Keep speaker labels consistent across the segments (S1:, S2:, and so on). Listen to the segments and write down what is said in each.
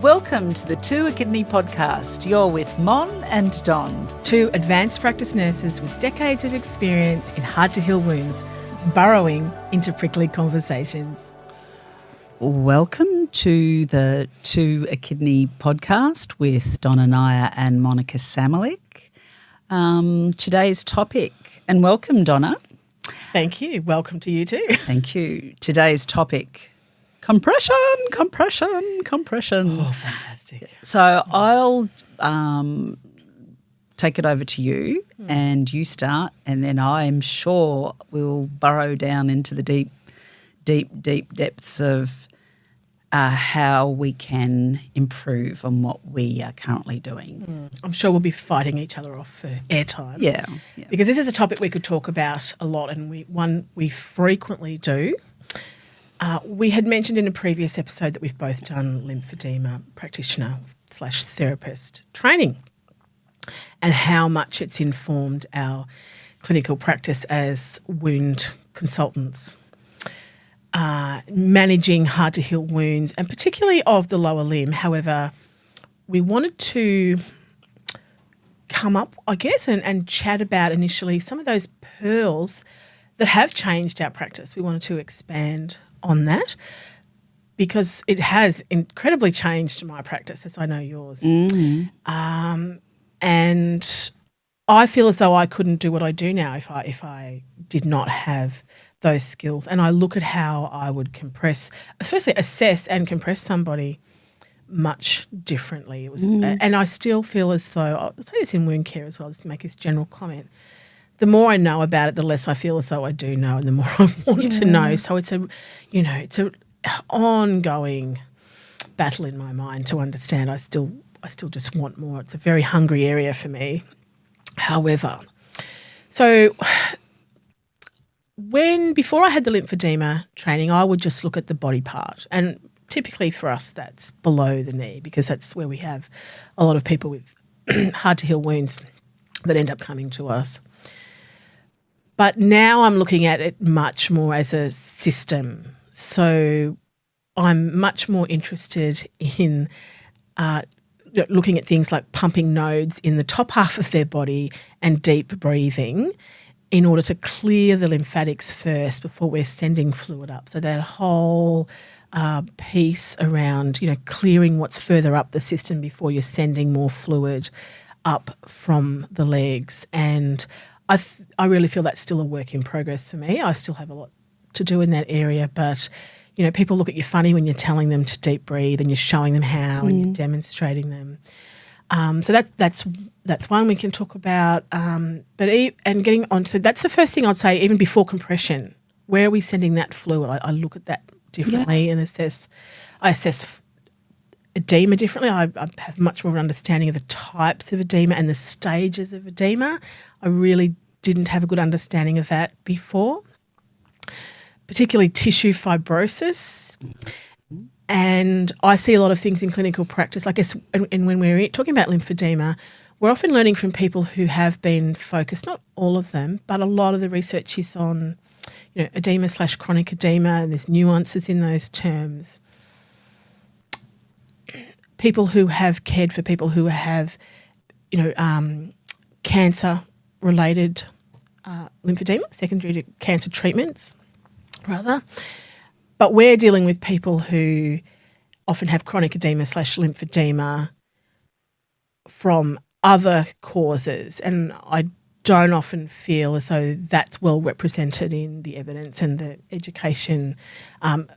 S1: Welcome to the Two a Kidney podcast. You're with Mon and Don.
S2: Two advanced practice nurses with decades of experience in hard-to-heal wounds, burrowing into prickly conversations.
S1: Welcome to the Two a Kidney podcast with Don Anaya and Monica Samalik. Today's topic, and welcome, Donna.
S2: Thank you. Welcome to you too.
S1: Thank you. Today's topic, compression.
S2: Oh, fantastic.
S1: So I'll take it over to you and you start, and then I'm sure we'll burrow down into the deep depths of how we can improve on what we are currently doing.
S2: I'm sure we'll be fighting each other off for airtime.
S1: Yeah.
S2: Because this is a topic we could talk about a lot, and we frequently do. We had mentioned in a previous episode that we've both done lymphedema practitioner / therapist training and how much it's informed our clinical practice as wound consultants, managing hard-to-heal wounds and particularly of the lower limb. However, we wanted to come up, I guess, and chat about initially some of those pearls that have changed our practice. We wanted to expand on that because it has incredibly changed my practice, as I know yours. And I feel as though I couldn't do what I do now if I did not have those skills. And I look at how I would especially assess and compress somebody much differently. It was, and I still feel as though, I'll say this in wound care as well, just to make this general comment, the more I know about it, the less I feel as though I do know, and the more I want to know. So it's a ongoing battle in my mind to understand. I still just want more. It's a very hungry area for me. However, so before I had the lymphedema training, I would just look at the body part, and typically for us that's below the knee because that's where we have a lot of people with hard to heal wounds that end up coming to us. But now I'm looking at it much more as a system. So I'm much more interested in looking at things like pumping nodes in the top half of their body and deep breathing in order to clear the lymphatics first before we're sending fluid up. So that whole piece around, clearing what's further up the system before you're sending more fluid up from the legs. And I really feel that's still a work in progress for me. I still have a lot to do in that area, but people look at you funny when you're telling them to deep breathe and you're showing them how and you're demonstrating them. So that's one we can talk about. And getting on to that's the first thing I'd say, even before compression. Where are we sending that fluid? I look at that differently and assess edema differently. I have much more of an understanding of the types of edema and the stages of edema. I really didn't have a good understanding of that before, particularly tissue fibrosis. And I see a lot of things in clinical practice, I guess, and when we're talking about lymphedema, we're often learning from people who have been focused, not all of them, but a lot of the research is on edema / chronic edema, and there's nuances in those terms. People who have cared for people who have, cancer-related lymphedema, secondary to cancer treatments, rather. But we're dealing with people who often have chronic edema / lymphedema from other causes, and I don't often feel as though that's well represented in the evidence and the education.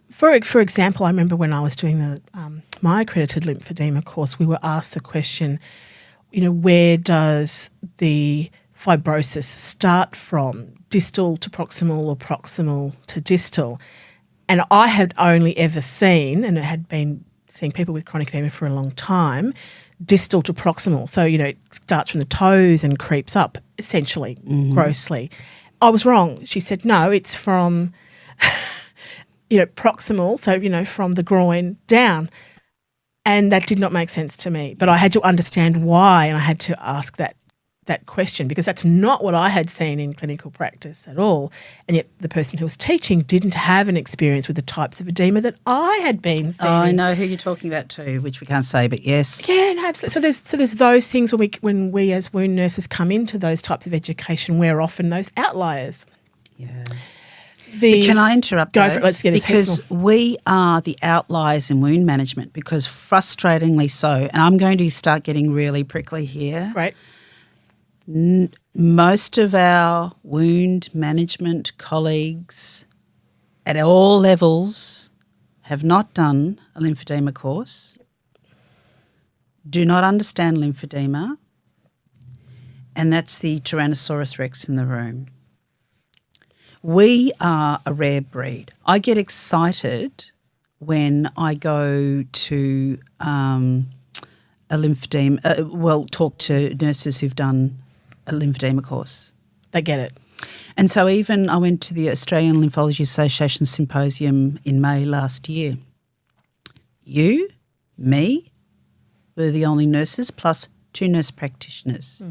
S2: For example, I remember when I was doing the my accredited lymphedema course, we were asked the question, where does the fibrosis start from, distal to proximal or proximal to distal? And I had only ever seen, and it had been seeing people with chronic edema for a long time, distal to proximal. So, it starts from the toes and creeps up, essentially, grossly. I was wrong. She said, no, it's from, proximal, so, from the groin down. And that did not make sense to me. But I had to understand why, and I had to ask that that question, because that's not what I had seen in clinical practice at all. And yet the person who was teaching didn't have an experience with the types of edema that I had been seeing.
S1: I know who you're talking about too, which we can't say, but yes.
S2: Yeah, no, absolutely. So there's those things when we as wound nurses come into those types of education, we're often those outliers.
S1: Yeah. Can I interrupt?
S2: Go for it. Let's get this.
S1: Because we are the outliers in wound management, because frustratingly so, and I'm going to start getting really prickly here.
S2: Right.
S1: Most of our wound management colleagues at all levels have not done a lymphedema course, do not understand lymphedema, and that's the Tyrannosaurus rex in the room. We are a rare breed. I get excited when I go to a lymphedema, talk to nurses who've done a lymphedema course.
S2: They get it.
S1: And so even I went to the Australian Lymphology Association symposium in May last year. You, me, were the only nurses plus 2 nurse practitioners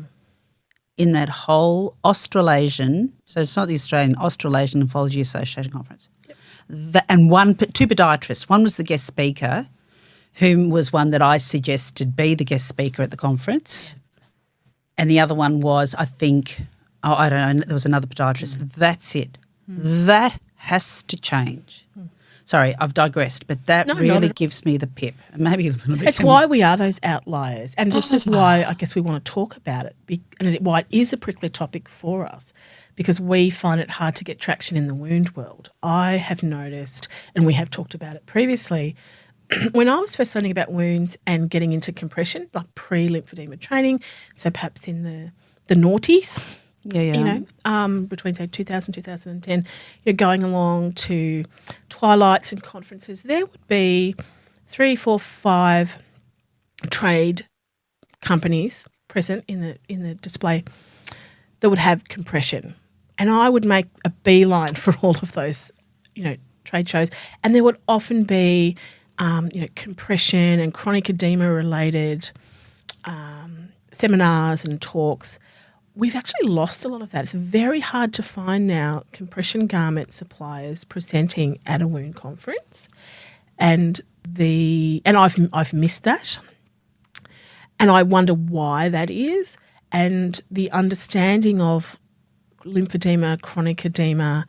S1: in that whole Australasian, so it's not the Australian, Australasian Lymphology Association conference. Yep. And 2 podiatrists. One was the guest speaker, whom was one that I suggested be the guest speaker at the conference. And the other one was, I think, I don't know, there was another podiatrist. That's it. That has to change. Sorry, I've digressed, but that really gives me the pip. And maybe a little bit.
S2: It's why we are those outliers. And this is why I guess we want to talk about it, and why it is a prickly topic for us, because we find it hard to get traction in the wound world. I have noticed, and we have talked about it previously, when I was first learning about wounds and getting into compression, like pre-lymphedema training, so perhaps in the noughties, between say 2000, 2010, you're going along to twilights and conferences, there would be 3, 4, 5 trade companies present in the display that would have compression, and I would make a beeline for all of those, trade shows, and there would often be compression and chronic edema related seminars and talks. We've actually lost a lot of that. It's very hard to find now compression garment suppliers presenting at a wound conference, and I've missed that, and I wonder why that is. And the understanding of lymphedema, chronic edema,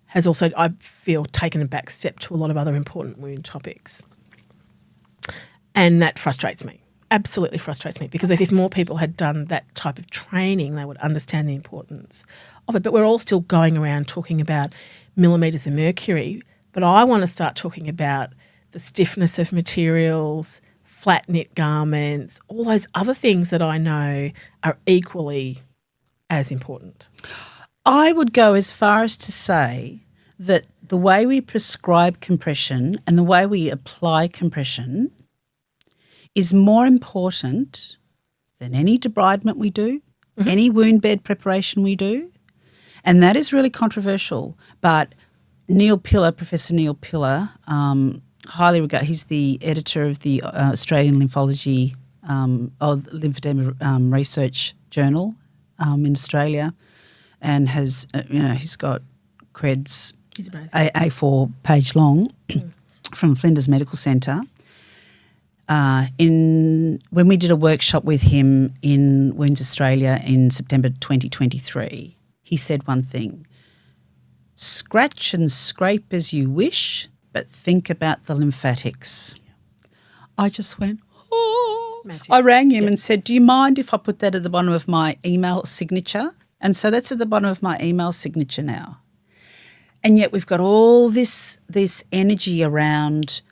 S2: has also, I feel, taken a back step to a lot of other important wound topics. And that frustrates me, absolutely frustrates me, because if more people had done that type of training, they would understand the importance of it. But we're all still going around talking about millimetres of mercury, but I want to start talking about the stiffness of materials, flat knit garments, all those other things that I know are equally as important.
S1: I would go as far as to say that the way we prescribe compression and the way we apply compression is more important than any debridement we do, any wound bed preparation we do, and that is really controversial. But Professor Neil Pillar, highly regarded, he's the editor of the Australian Lymphology Lymphedema Research Journal in Australia, and has, he's got creds A4 page long from Flinders Medical Centre. When we did a workshop with him in Wounds Australia in September 2023, he said one thing: scratch and scrape as you wish, but think about the lymphatics. I just went, oh. Magic. I rang him and said, do you mind if I put that at the bottom of my email signature? And so that's at the bottom of my email signature now. And yet we've got all this energy around,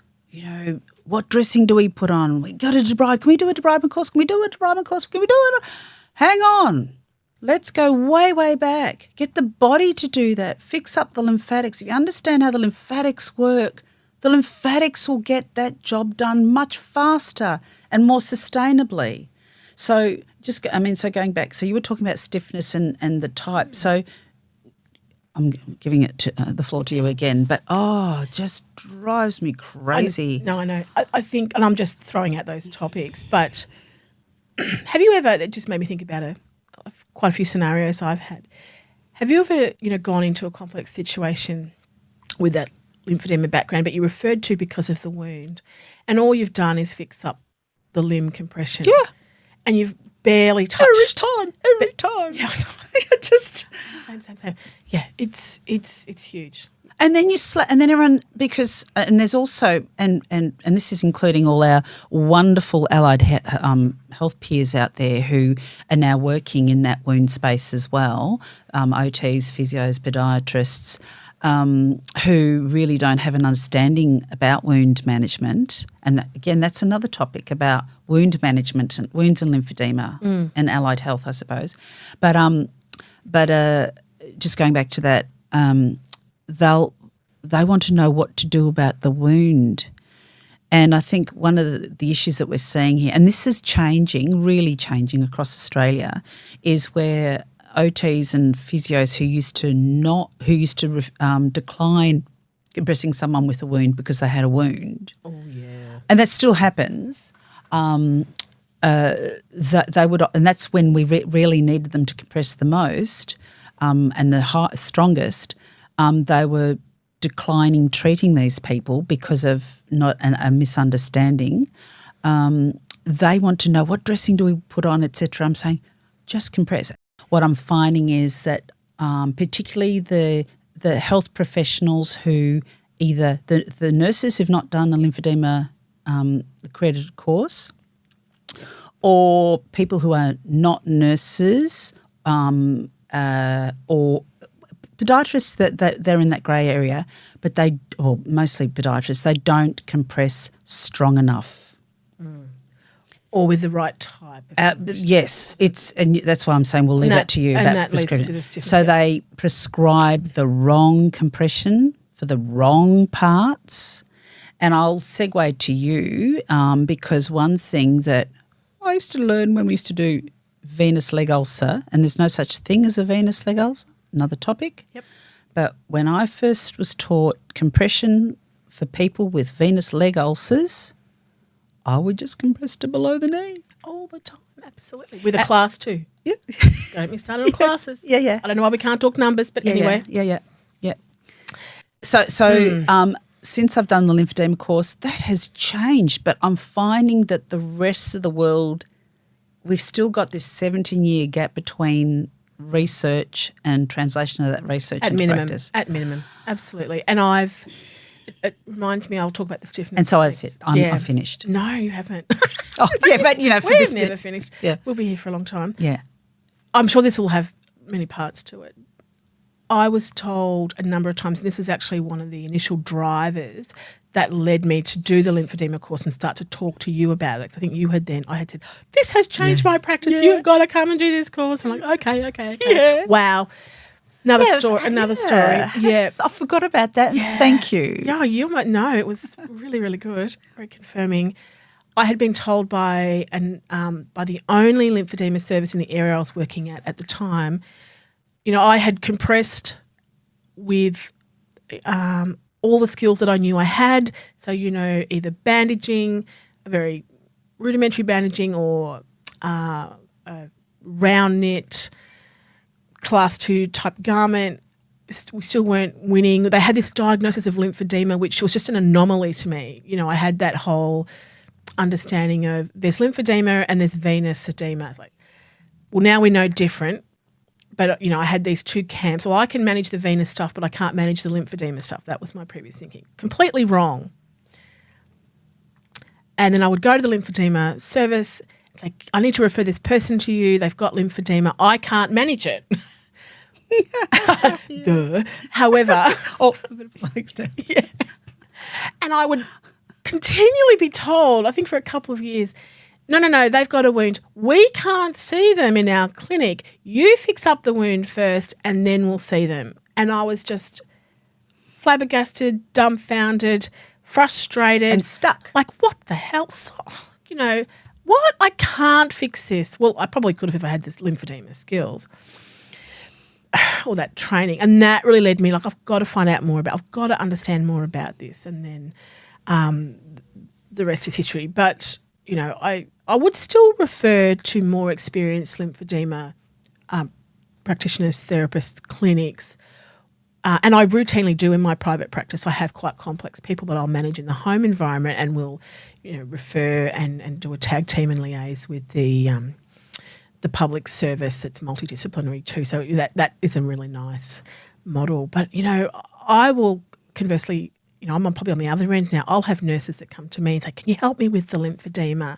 S1: what dressing do we put on? We got to debride. Can we do a debridement course? Can we do a debridement course? Can we do it? Hang on. Let's go way, way back. Get the body to do that. Fix up the lymphatics. If you understand how the lymphatics work, the lymphatics will get that job done much faster and more sustainably. So going back, so you were talking about stiffness and the type. So I'm giving it to the floor to you again, but it just drives me crazy.
S2: I know. I think, and I'm just throwing out those topics, but have you ever, that just made me think about quite a few scenarios I've had. Have you ever, gone into a complex situation with that lymphedema background, but you referred to because of the wound, and all you've done is fix up the limb compression?
S1: Yeah.
S2: And you've barely touched.
S1: Every time.
S2: Yeah, I know.
S1: Just
S2: Same. Yeah, it's huge.
S1: and then and then everyone, because and there's also and this is including all our wonderful allied health peers out there who are now working in that wound space as well, OTs, physios, podiatrists, who really don't have an understanding about wound management. And again, that's another topic about wound management and wounds and lymphedema and allied health, I suppose. But just going back to that, they want to know what to do about the wound. And I think one of the issues that we're seeing here, and this is really changing across Australia, is where OTs and physios who used to decline compressing someone with a wound because they had a wound.
S2: Oh yeah,
S1: and that still happens. They would, and that's when we really needed them to compress the most, and the strongest. They were declining treating these people because of not a misunderstanding. They want to know, what dressing do we put on, etc. I'm saying, just compress. What I'm finding is that particularly the health professionals who either the nurses who've not done a lymphedema accredited course, or people who are not nurses, or podiatrists that they're in that grey area, but mostly podiatrists, they don't compress strong enough.
S2: Or with the right type.
S1: Yes, and that's why I'm saying we'll leave that to you.
S2: And that leads to this difference.
S1: So they prescribe the wrong compression for the wrong parts. And I'll segue to you because one thing that I used to learn when we used to do venous leg ulcer, and there's no such thing as a venous leg ulcer, another topic.
S2: Yep.
S1: But when I first was taught compression for people with venous leg ulcers, I would just compress to below the knee.
S2: All the time, absolutely. With a class too.
S1: Yeah.
S2: Don't get me started on classes.
S1: Yeah.
S2: I don't know why we can't talk numbers, but anyway.
S1: Yeah. So since I've done the lymphedema course, that has changed, but I'm finding that the rest of the world, we've still got this 17-year gap between research and translation of that research into practice.
S2: At minimum, absolutely. And it reminds me, I'll talk about the stiffness.
S1: And so I said, I'm finished.
S2: No, you haven't.
S1: Oh, yeah, but for
S2: We've
S1: this
S2: never finished.
S1: Yeah.
S2: We'll be here for a long time.
S1: Yeah.
S2: I'm sure this will have many parts to it. I was told a number of times, and this is actually one of the initial drivers that led me to do the lymphedema course and start to talk to you about it. I think I had said, this has changed my practice. Yeah. You've got to come and do this course. I'm like, okay.
S1: Yeah.
S2: Wow. Another story. Yeah.
S1: I forgot about that. Yeah. Thank you.
S2: Yeah, you might know. It was really, really good. Very confirming. I had been told by the only lymphedema service in the area I was working at the time, I had compressed with all the skills that I knew I had. So, either bandaging, a very rudimentary bandaging, or a round knit, class 2 type garment. We still weren't winning. They had this diagnosis of lymphedema, which was just an anomaly to me. I had that whole understanding of there's lymphedema and there's venous edema. It's like, well, now we know different. But, I had these two camps. Well, I can manage the venous stuff, but I can't manage the lymphedema stuff. That was my previous thinking. Completely wrong. And then I would go to the lymphedema service. It's like, I need to refer this person to you. They've got lymphedema. I can't manage it. Duh. However.
S1: A bit of like stuff.
S2: Yeah. And I would continually be told, I think for a couple of years, no, they've got a wound. We can't see them in our clinic. You fix up the wound first and then we'll see them. And I was just flabbergasted, dumbfounded, frustrated.
S1: And stuck.
S2: Like, what the hell? What? I can't fix this. Well, I probably could have if I had this lymphedema skills or that training. And that really led me, like, I've got to find out more I've got to understand more about this. And then the rest is history. But, I would still refer to more experienced lymphedema practitioners, therapists, clinics, and I routinely do in my private practice. I have quite complex people that I'll manage in the home environment and will, refer and do a tag team and liaise with the public service that's multidisciplinary too. So that is a really nice model. But, I will conversely, I'm probably on the other end now. I'll have nurses that come to me and say, can you help me with the lymphedema?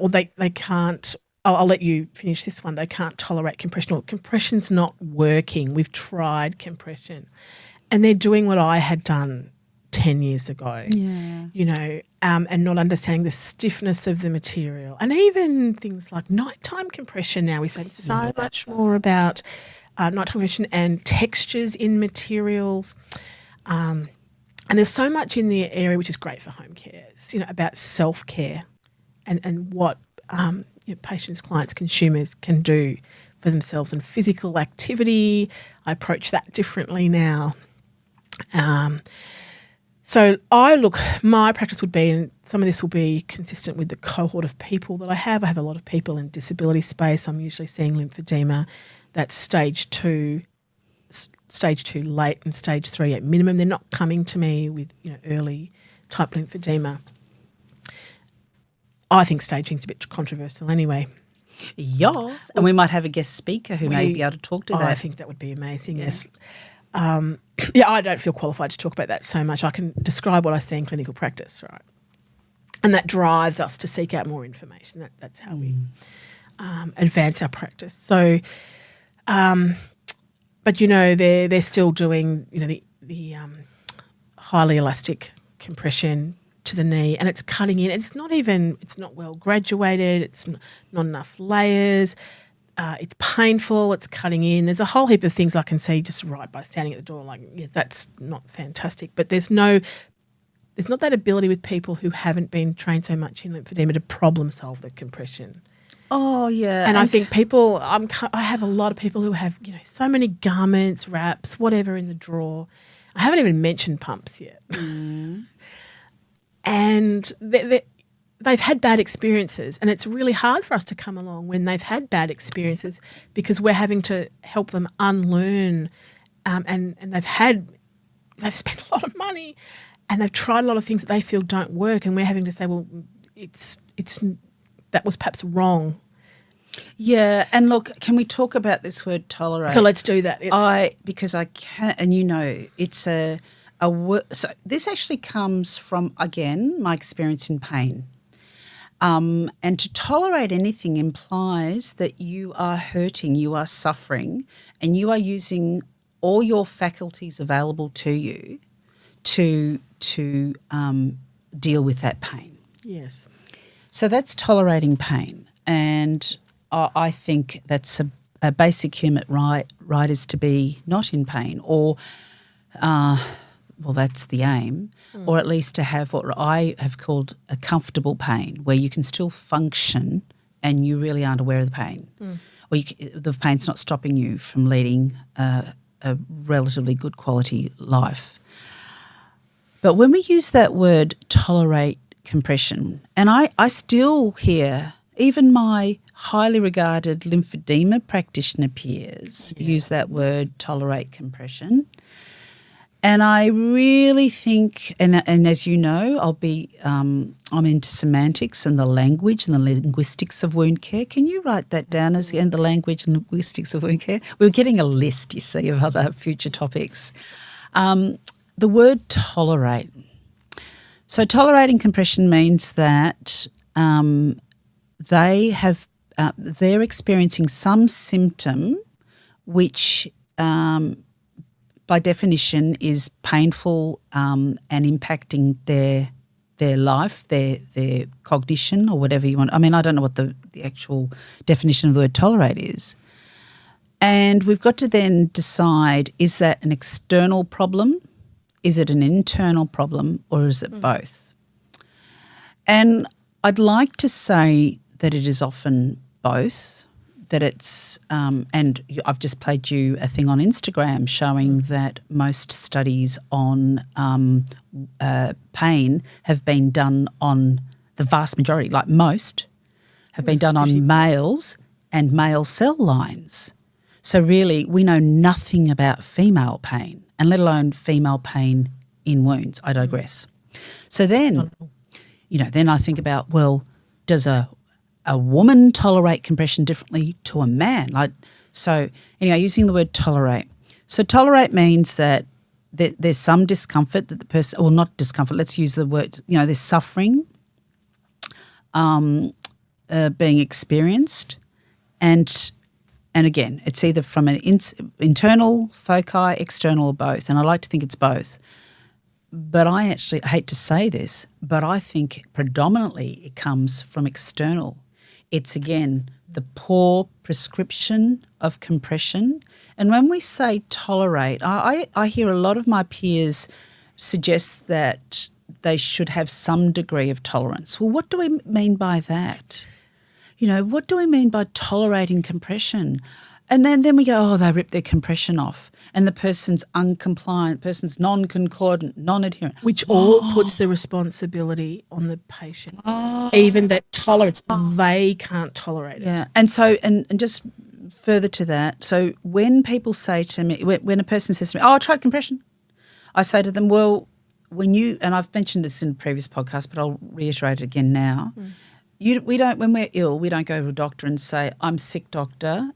S2: Or they can't. I'll let you finish this one. They can't tolerate compression, or compression's not working. We've tried compression. And they're doing what I had done 10 years ago, and not understanding the stiffness of the material. And even things like nighttime compression now, we say so much more about nighttime compression and textures in materials. And there's so much in the area which is great for home care, about self-care and what patients, clients, consumers can do for themselves, and physical activity. I approach that differently now. So my practice would be, and some of this will be consistent with the cohort of people that I have. I have a lot of people in disability space. I'm usually seeing lymphedema that's stage 2 late and stage 3 at minimum. They're not coming to me with early type lymphedema. I think staging is a bit controversial anyway.
S1: Yes, and we might have a guest speaker who may be able to talk to that.
S2: I think that would be amazing, yes. I don't feel qualified to talk about that so much. I can describe what I see in clinical practice, right? And that drives us to seek out more information. That's how we advance our practice. So, but they're still doing the highly elastic compression to the knee, and it's cutting in, and it's not well graduated, it's not enough layers, it's painful, it's cutting in. There's a whole heap of things I can see just right by standing at the door, that's not fantastic. But there's not that ability with people who haven't been trained so much in lymphedema to problem solve the compression.
S1: Oh, yeah.
S2: And I think I have a lot of people who have, so many garments, wraps, whatever in the drawer. I haven't even mentioned pumps yet. And they've had bad experiences, and it's really hard for us to come along when they've had bad experiences, because we're having to help them unlearn, and they've spent a lot of money and they've tried a lot of things that they feel don't work, and we're having to say, well, it's that was perhaps wrong.
S1: Yeah, and look, can we talk about this word tolerate?
S2: So let's do that.
S1: Because I can, and it's a word. So this actually comes from, again, my experience in pain. And to tolerate anything implies that you are hurting, you are suffering, and you are using all your faculties available to you to deal with that pain.
S2: Yes.
S1: So that's tolerating pain, and I think that's a basic human right is to be not in pain, or that's the aim, or at least to have what I have called a comfortable pain, where you can still function and you really aren't aware of the pain, or the pain's not stopping you from leading a relatively good quality life. But when we use that word tolerate compression, and I still hear even my highly regarded lymphedema practitioner peers use that word tolerate compression. And I really think, and as you know, I'm into semantics and the language and the linguistics of wound care. Can you write that down as the language and linguistics of wound care? We're getting a list, you see, of other future topics. The word tolerate. So tolerating compression means that they're experiencing some symptom which by definition is painful and impacting their life, their cognition, or whatever you want. I mean, I don't know what the actual definition of the word tolerate is. And we've got to then decide, is that an external problem? Is it an internal problem, or is it both? And I'd like to say that it is often both, that it's and I've just played you a thing on Instagram showing that most studies on pain have been done on the vast majority, like most, have been done on males and male cell lines. So really, we know nothing about female pain, and let alone female pain in wounds. I digress. So then, then I think about, well, does a woman tolerate compression differently to a man? So anyway, using the word tolerate. So tolerate means that there's some discomfort that the person, or not discomfort, let's use the word, there's suffering being experienced, and again, it's either from an internal foci, external, or both, and I like to think it's both. But I hate to say this, but I think predominantly it comes from external. It's, again, the poor prescription of compression. And when we say tolerate, I hear a lot of my peers suggest that they should have some degree of tolerance. Well, what do we mean by that? What do we mean by tolerating compression? And then we go, they rip their compression off, and the person's uncompliant, person's non-concordant, non-adherent.
S2: Which all puts the responsibility on the patient. Even that tolerance, they can't tolerate it.
S1: Yeah, and so, and just further to that, so when people say to me, when a person says to me, I tried compression, I say to them, well, and I've mentioned this in a previous podcast, but I'll reiterate it again now. When we're ill, we don't go to a doctor and say, I'm sick, doctor,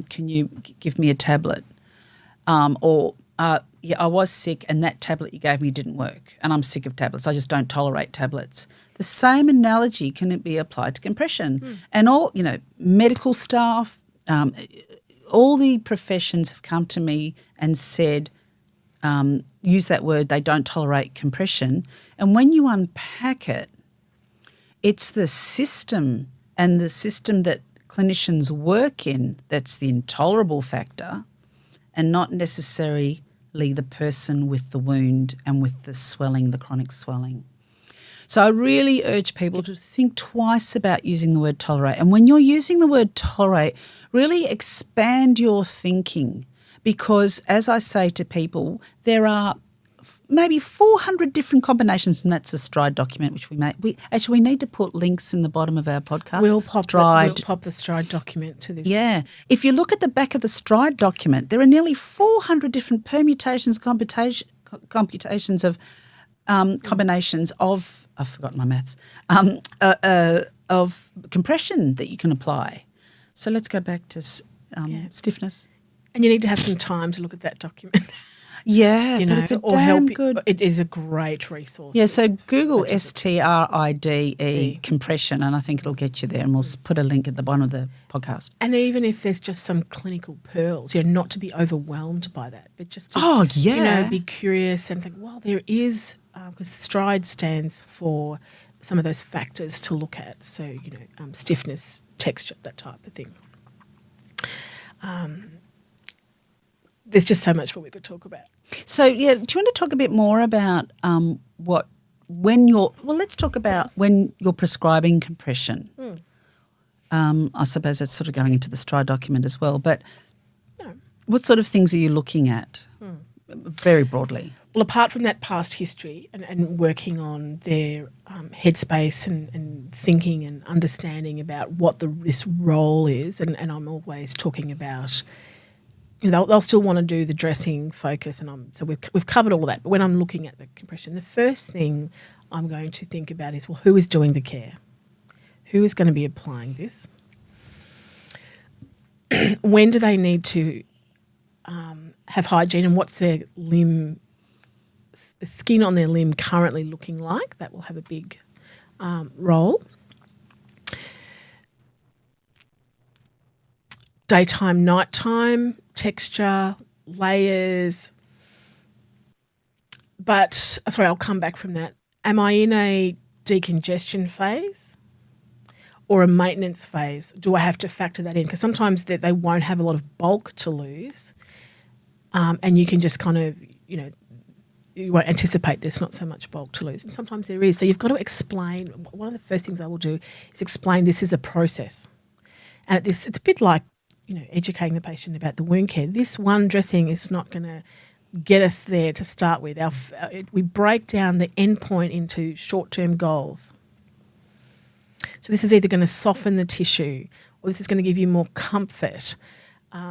S1: can you give me a tablet? I was sick and that tablet you gave me didn't work and I'm sick of tablets. I just don't tolerate tablets. The same analogy can be applied to compression. And all, medical staff, all the professions have come to me and said, use that word, they don't tolerate compression. And when you unpack it, it's the system, and the system that clinicians work in that's the intolerable factor, and not necessarily the person with the wound and with the swelling, the chronic swelling. So I really urge people to think twice about using the word tolerate. And when you're using the word tolerate, really expand your thinking, because as I say to people, there are maybe 400 different combinations, and that's a S.T.R.I.D.E document which we made. We need to put links in the bottom of our podcast.
S2: We'll pop the S.T.R.I.D.E document to this.
S1: Yeah. If you look at the back of the S.T.R.I.D.E document, there are nearly 400 different permutations, computations of combinations of, I've forgotten my maths, of compression that you can apply. So let's go back to stiffness.
S2: And you need to have some time to look at that document.
S1: Yeah, but it's a damn good.
S2: It is a great resource.
S1: Yeah, so Google S.T.R.I.D.E compression, and I think it'll get you there. And we'll put a link at the bottom of the podcast.
S2: And even if there's just some clinical pearls, not to be overwhelmed by that, but just to, be curious and think, well, there is, because S.T.R.I.D.E stands for some of those factors to look at. So, stiffness, texture, that type of thing. There's just so much more we could talk about.
S1: So, do you want to talk a bit more about let's talk about when you're prescribing compression. I suppose that's sort of going into the S.T.R.I.D.E document as well, but what sort of things are you looking at very broadly?
S2: Well, apart from that past history and working on their headspace and thinking and understanding about what this role is, and I'm always talking about, they'll still want to do the dressing focus, and so we've covered all of that. But when I'm looking at the compression, the first thing I'm going to think about is, well, who is doing the care? Who is going to be applying this? When do they need to have hygiene, and what's their skin on their limb currently looking like? That will have a big role. Daytime, nighttime, texture, layers. But, I'll come back from that. Am I in a decongestion phase or a maintenance phase? Do I have to factor that in? Because sometimes they won't have a lot of bulk to lose, and you can just kind of, you won't anticipate there's not so much bulk to lose. And sometimes there is. So you've got to explain. One of the first things I will do is explain this is a process. And it's a bit like, educating the patient about the wound care. This one dressing is not going to get us there to start with. We break down the endpoint into short-term goals. So this is either going to soften the tissue, or this is going to give you more comfort.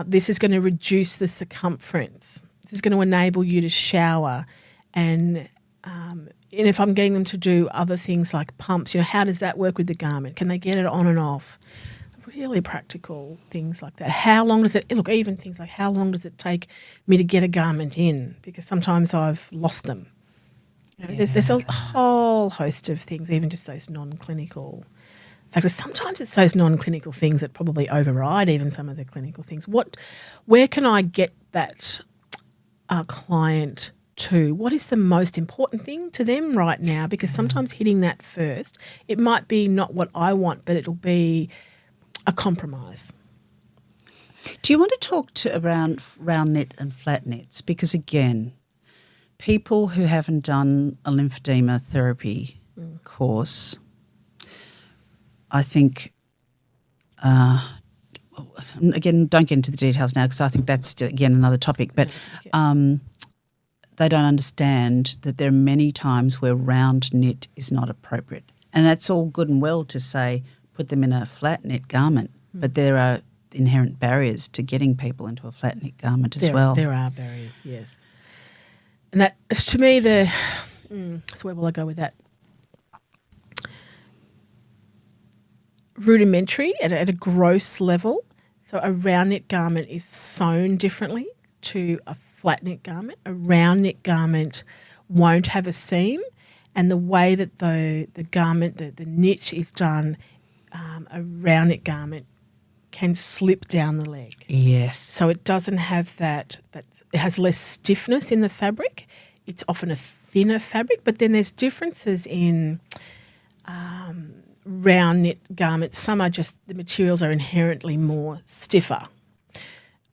S2: This is going to reduce the circumference. This is going to enable you to shower. And if I'm getting them to do other things like pumps, how does that work with the garment? Can they get it on and off? Really practical things like that. How long does it – look, even things like how long does it take me to get a garment in? Because sometimes I've lost them. There's a whole host of things, even just those non-clinical factors. Sometimes it's those non-clinical things that probably override even some of the clinical things. Where can I get that client to? What is the most important thing to them right now? Because sometimes hitting that first, it might be not what I want, but it'll be a compromise.
S1: Do you want to talk around round net and flat nets? Because again, people who haven't done a lymphedema therapy course, I think, again, don't get into the details now because I think that's, again, another topic, but they don't understand that there are many times where round knit is not appropriate. And that's all good and well to say put them in a flat knit garment, but there are inherent barriers to getting people into a flat knit garment as well.
S2: There are barriers, yes. And that, to me, so where will I go with that? Rudimentary at a gross level. So a round knit garment is sewn differently to a flat knit garment. A round knit garment won't have a seam, and the way that the garment, the knit is done, a round knit garment can slip down the leg.
S1: Yes.
S2: So it doesn't have that it has less stiffness in the fabric. It's often a thinner fabric, but then there's differences in round knit garments. Some are just, the materials are inherently more stiffer.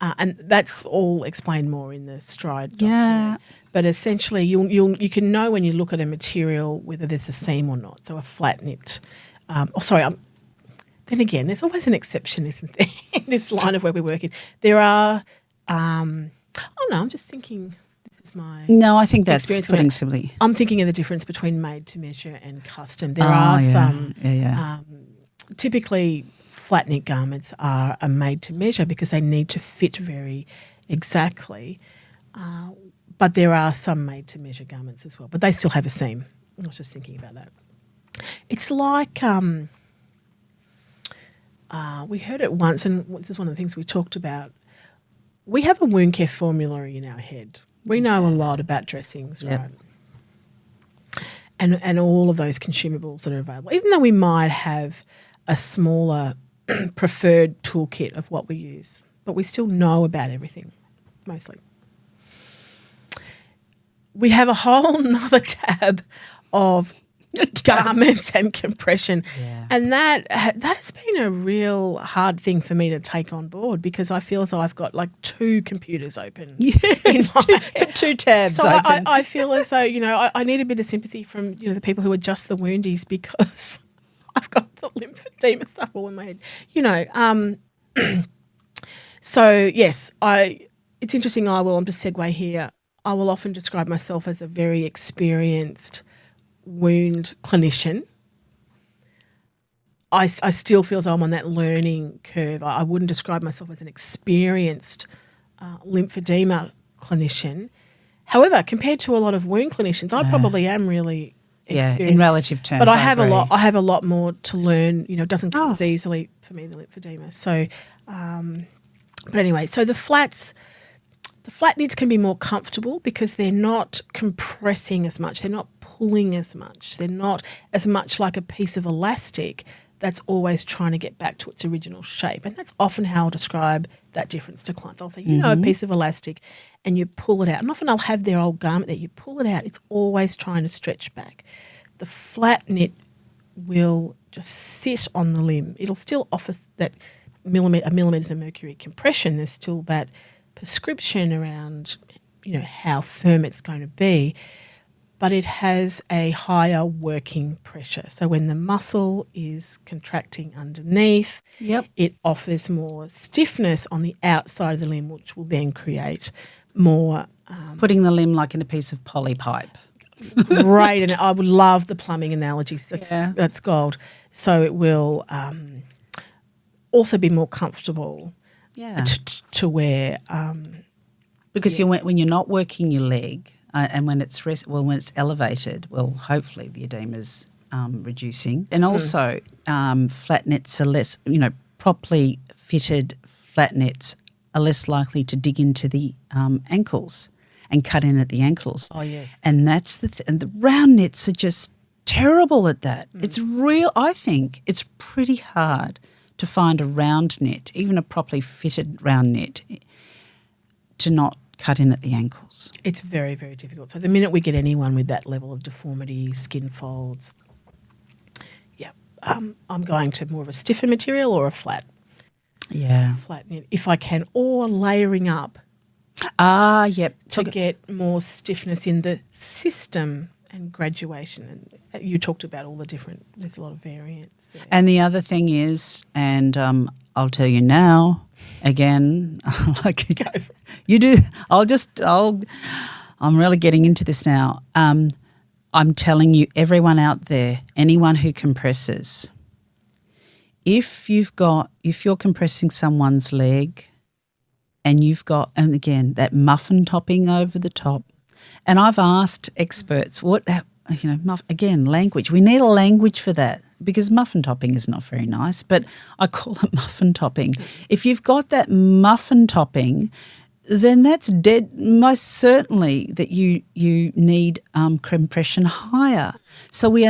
S2: And that's all explained more in the S.T.R.I.D.E document.
S1: Yeah.
S2: But essentially you can know when you look at a material whether there's a seam or not. So a flat knit. Then again, there's always an exception, isn't there, in this line of where we're working. There are I'm just thinking this is my
S1: No, I think that's
S2: experience
S1: putting simply.
S2: I'm thinking of the difference between made to measure and custom. There are some typically flat knit garments are made to measure because they need to fit very exactly. But there are some made to measure garments as well, but they still have a seam. I was just thinking about that. It's like we heard it once, and this is one of the things we talked about. We have a wound care formulary in our head. We know a lot about dressings, right? And all of those consumables that are available, even though we might have a smaller preferred toolkit of what we use, but we still know about everything, mostly. We have a whole nother tab of garments and compression.
S1: Yeah.
S2: And that has been a real hard thing for me to take on board because I feel as though I've got like two computers open.
S1: Yes, two tabs
S2: so
S1: open.
S2: I feel as though, I need a bit of sympathy from, the people who are just the woundies because I've got the lymphedema stuff all in my head. So, yes, it's interesting. I'm just segue here. I will often describe myself as a very experienced wound clinician. I still feel as though I'm on that learning curve. I wouldn't describe myself as an experienced lymphedema clinician. However, compared to a lot of wound clinicians, I probably am really experienced.
S1: In relative terms.
S2: But I have
S1: agree.
S2: I have a lot more to learn. It doesn't come as easily for me, the lymphedema. So, but anyway, so the flat knits can be more comfortable because they're not compressing as much. They're not pulling as much. They're not as much like a piece of elastic that's always trying to get back to its original shape. And that's often how I'll describe that difference to clients. I'll say, a piece of elastic and you pull it out. And often I'll have their old garment there. You pull it out. It's always trying to stretch back. The flat knit will just sit on the limb. It'll still offer that millimeters of mercury compression. There's still that prescription around, how firm it's going to be, but it has a higher working pressure. So when the muscle is contracting underneath, it offers more stiffness on the outside of the limb, which will then create more...
S1: Putting the limb like in a piece of polypipe.
S2: Great, and I would love the plumbing analogies. That's gold. So it will also be more comfortable.
S1: Yeah.
S2: to where
S1: Because when you're not working your leg and when it's when it's elevated, well, hopefully the edema's reducing. And also flat nets are less, properly fitted flat nets are less likely to dig into the ankles and cut in at the ankles.
S2: Oh, yes.
S1: And that's and the round nets are just terrible at that. It's I think it's pretty hard to find a round net, even a properly fitted round net, to not cut in at the ankles.
S2: It's very, very difficult. So the minute we get anyone with that level of deformity, skin folds, I'm going to more of a stiffer material or a flat knit if I can, or layering up.
S1: Yep.
S2: To get more stiffness in the system and graduation. And you talked about all the different, there's a lot of variants there.
S1: And the other thing is, and I'll tell you now, again, like you do, I'm really getting into this now. I'm telling you, everyone out there, anyone who compresses, if you're compressing someone's leg and you've got, and again, that muffin-topping over the top, and I've asked experts, again, language. We need a language for that because muffin-topping is not very nice, but I call it muffin-topping. If you've got that muffin-topping, then that's dead. Most certainly that you need compression higher. So we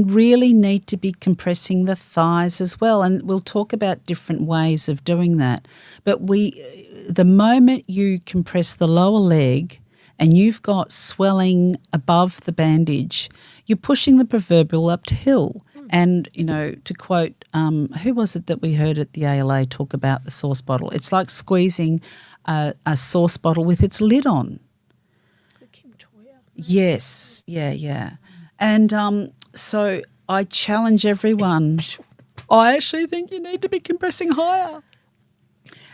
S1: really need to be compressing the thighs as well, and we'll talk about different ways of doing that. But the moment you compress the lower leg and you've got swelling above the bandage, you're pushing the proverbial uphill. And, to quote, who was it that we heard at the ALA talk about the sauce bottle? It's like squeezing a sauce bottle with its lid on. Yes, yeah. And so I challenge everyone. I actually think you need to be compressing higher.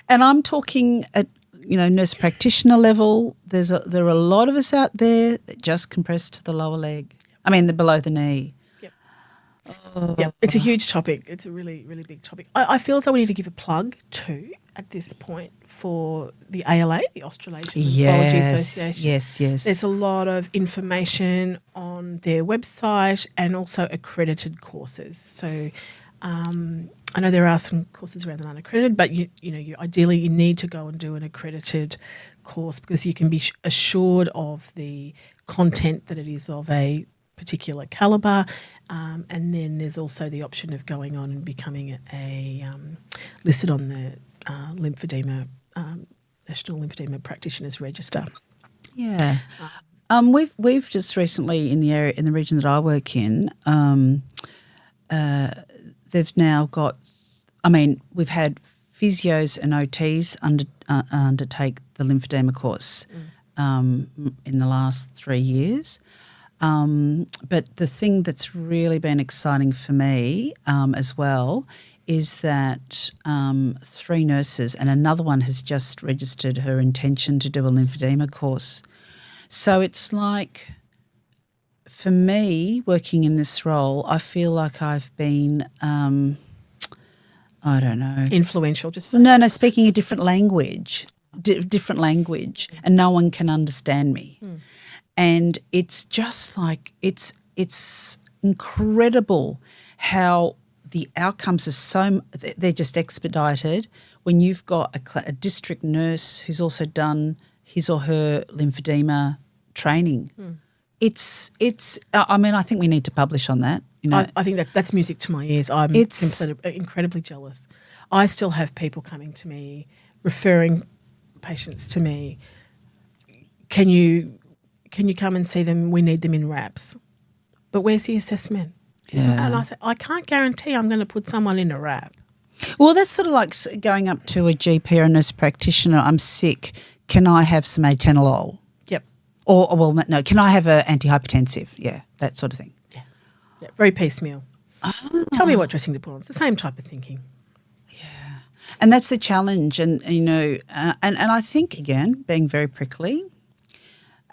S1: And I'm talking at, nurse practitioner level. There are a lot of us out there that just compress to the lower leg. I mean, below the knee.
S2: Yep, it's a huge topic. It's a really, really big topic. I feel as though we need to give a plug too at this point for the ALA, the Australasian Lymphology Association.
S1: Yes.
S2: There's a lot of information on their website and also accredited courses. So I know there are some courses around that aren't accredited, but you ideally you need to go and do an accredited course because you can be assured of the content that it is of a particular calibre, and then there's also the option of going on and becoming listed on the Lymphoedema National Lymphoedema Practitioners Register.
S1: Yeah, we've just recently in the region that I work in, they've now got. I mean, we've had physios and OTs undertake the Lymphoedema course in the last 3 years. But the thing that's really been exciting for me as well is that 3 nurses and another one has just registered her intention to do a lymphedema course. So it's like, for me, working in this role, I feel like I've been, I don't know.
S2: Influential, just so.
S1: No, speaking a different language, and no one can understand me. And it's just like it's incredible how the outcomes are they're just expedited when you've got a district nurse who's also done his or her lymphedema training. It's I mean, I think we need to publish on that.
S2: I think that's music to my ears. I'm incredibly jealous. I still have people coming to me, referring patients to me. Can you come and see them? We need them in wraps. But where's the assessment?
S1: Yeah.
S2: And I said, I can't guarantee I'm going to put someone in a wrap.
S1: Well, that's sort of like going up to a GP or a nurse practitioner. I'm sick. Can I have some atenolol?
S2: Yep.
S1: Or no, can I have an antihypertensive? Yeah, that sort of thing.
S2: Yeah, very piecemeal. Tell me what dressing to put on. It's the same type of thinking.
S1: Yeah. And that's the challenge. And, and I think, again, being very prickly,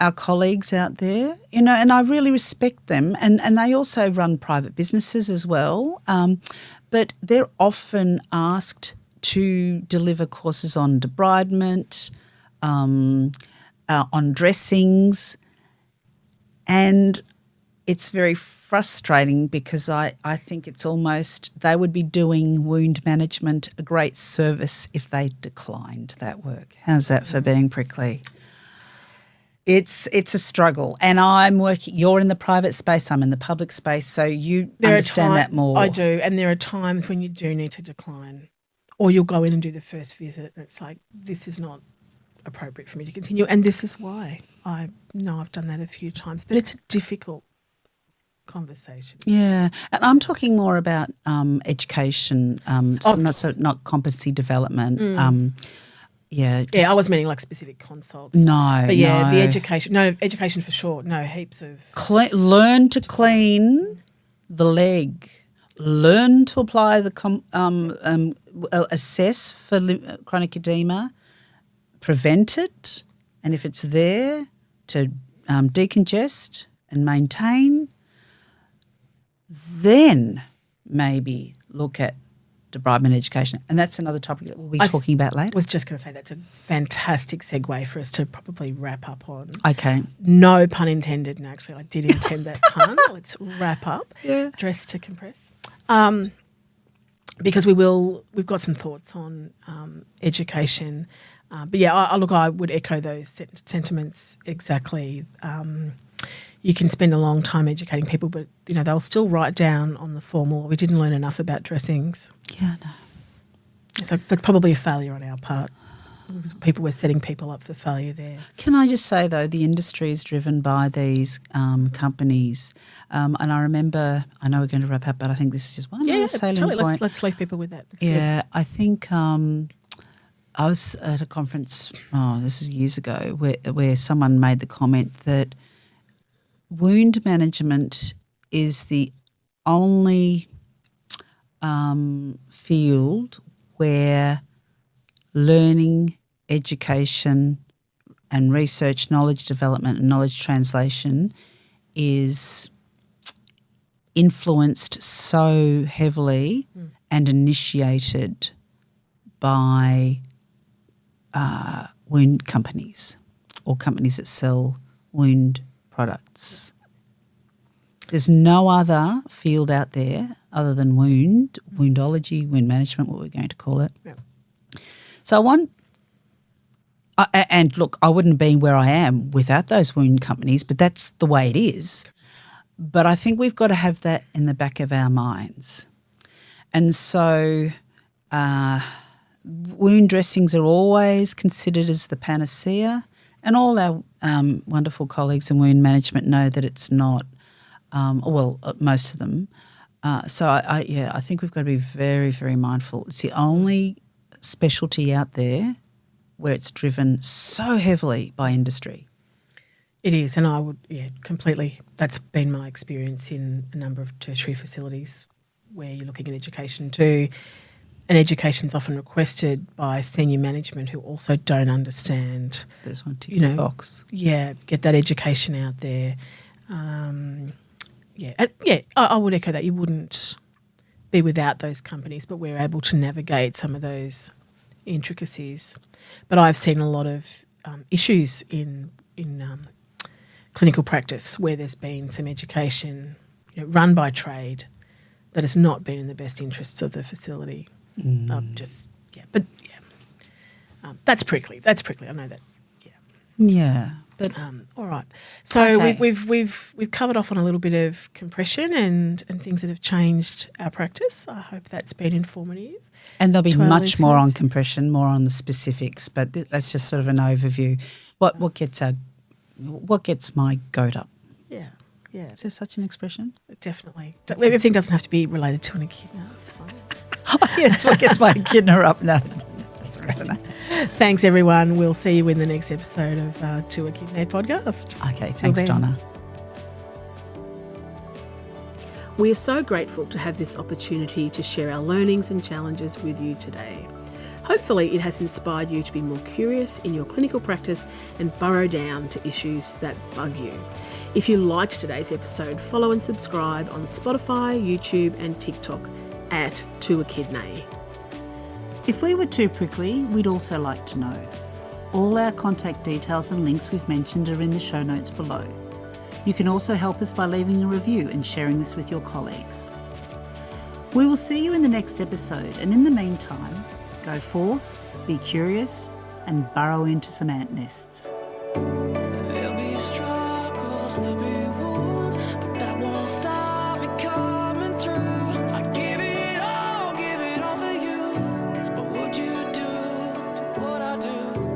S1: our colleagues out there, and I really respect them, and they also run private businesses as well, but they're often asked to deliver courses on debridement, on dressings, and it's very frustrating because I think it's almost they would be doing wound management a great service if they declined that work. How's that for being prickly? It's a struggle, and I'm working. You're in the private space, I'm in the public space, so you understand that more.
S2: I do, and there are times when you do need to decline, or you'll go in and do the first visit, and it's like, this is not appropriate for me to continue, and this is why. I know I've done that a few times, but it's a difficult conversation.
S1: Yeah, and I'm talking more about education, not competency development. I
S2: was meaning like specific consults.
S1: No,
S2: but yeah,
S1: no.
S2: the education for sure. No, heaps of
S1: learn to clean the leg. Learn to apply the assess for chronic edema, prevent it, and if it's there, to decongest and maintain. Then maybe look at debridement education. And that's another topic that we'll be talking about later.
S2: I was just going to say that's a fantastic segue for us to probably wrap up on.
S1: Okay.
S2: No pun intended. No, actually, I did intend that pun. Let's wrap up. Yeah. Dress to compress. Because we've got some thoughts on education. But yeah, I would echo those sentiments exactly. You can spend a long time educating people, but they'll still write down on the form, "Well, we didn't learn enough about dressings."
S1: Yeah, no.
S2: So that's probably a failure on our part. We're setting people up for failure there.
S1: Can I just say though, the industry is driven by these companies, and I remember. I know we're going to wrap up, but I think this is just one salient point.
S2: Let's leave people with that. That's
S1: good. I think. I was at a conference, this is years ago, where someone made the comment that wound management is the only field where learning, education and research, knowledge development and knowledge translation is influenced so heavily and initiated by wound companies or companies that sell wound products. There's no other field out there other than woundology, wound management, what we're going to call it. Yeah. So and look, I wouldn't be where I am without those wound companies, but that's the way it is. But I think we've got to have that in the back of our minds. And so wound dressings are always considered as the panacea, and all our wonderful colleagues in wound management know that it's not, most of them. So I think we've got to be very, very mindful. It's the only specialty out there where it's driven so heavily by industry.
S2: It is, and I would, completely. That's been my experience in a number of tertiary facilities where you're looking at education too. And education is often requested by senior management who also don't understand.
S1: There's one tick box.
S2: Yeah, get that education out there. I would echo that. You wouldn't be without those companies, but we're able to navigate some of those intricacies. But I've seen a lot of issues in clinical practice where there's been some education run by trade that has not been in the best interests of the facility. That's prickly. I know that.
S1: Yeah.
S2: But all right. So okay. we've covered off on a little bit of compression and things that have changed our practice. I hope that's been informative.
S1: And there'll be much more on compression, more on the specifics, but that's just sort of an overview. What gets my goat up?
S2: Yeah. Yeah.
S1: Is there such an expression?
S2: Definitely. Everything doesn't have to be related to an echidna. It's fine.
S1: It's what gets my echidna up now.
S2: Thanks, everyone. We'll see you in the next episode of To Echidna podcast.
S1: Okay, thanks, Donna.
S2: We are so grateful to have this opportunity to share our learnings and challenges with you today. Hopefully, it has inspired you to be more curious in your clinical practice and burrow down to issues that bug you. If you liked today's episode, follow and subscribe on Spotify, YouTube, and TikTok at To Echidna.
S3: If we were too prickly, we'd also like to know. All our contact details and links we've mentioned are in the show notes below. You can also help us by leaving a review and sharing this with your colleagues. We will see you in the next episode, and in the meantime, go forth, be curious, and burrow into some ant nests.
S4: There'll be struggles, there'll be wounds, but that won't stop me coming through. I give it all for you. But would you do what I do?